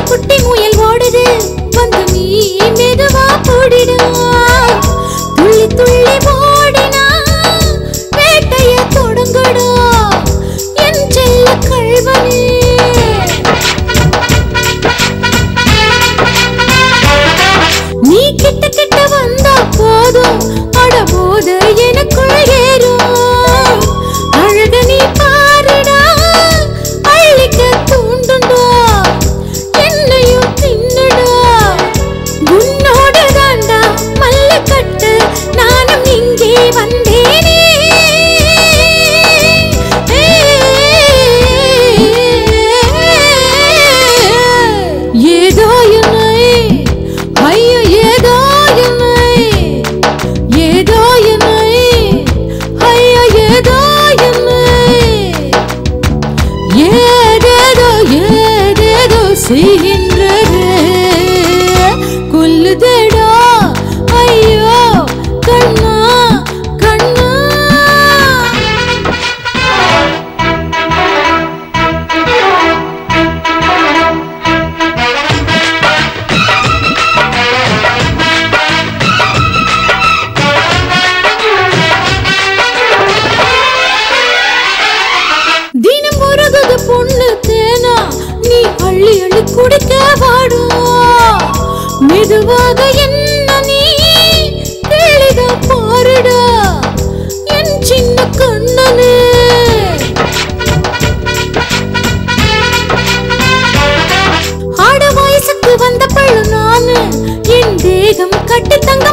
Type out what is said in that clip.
குட்டி முயல் ஓடுது வந்து நீ மெதுவா போடிடா துள்ளி துள்ளி ஓடினா வேட்டைய தொடங்குடா என் செல்ல கள்வனே நீ கிட்ட கிட்ட வந்தா போதும் அடபோது எனக்குள் ஏறும் அழக நீ பாருடா அள்ளிக்க தூண்டுண்டா செய்கின்றதே கொல்லுதடா ஐயோ கண்ணா கண்ணா தினம் உருகுது பொண்ணு தேனா நீ அள்ளி அள்ளி குடிக்க வாடா மெதுவாக என்ன நீ தெளித பாருடா என் சின்ன கண்ணனே ஆட வயசுக்கு வந்த பள்ளு நானு என் தேகம் கட்டி தங்க